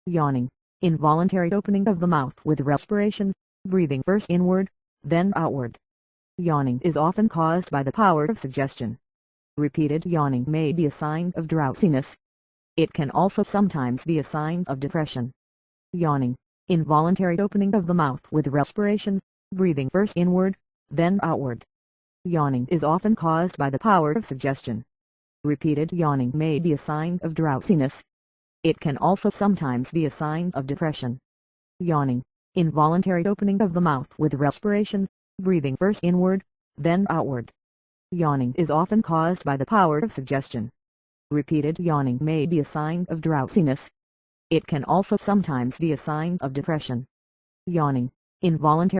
Yawning, involuntary opening of the mouth with respiration, breathing first inward, then outward. Yawning is often caused by the power of suggestion. Repeated yawning may be a sign of drowsiness. It can also sometimes be a sign of depression. Yawning, involuntary opening of the mouth with respiration, breathing first inward, then outward. Yawning is often caused by the power of suggestion. Repeated yawning may be a sign of drowsiness. It can also sometimes be a sign of depression. Yawning, involuntary opening of the mouth with respiration, breathing first inward, then outward. Yawning is often caused by the power of suggestion. Repeated yawning may be a sign of drowsiness. It can also sometimes be a sign of depression. Yawning, involuntary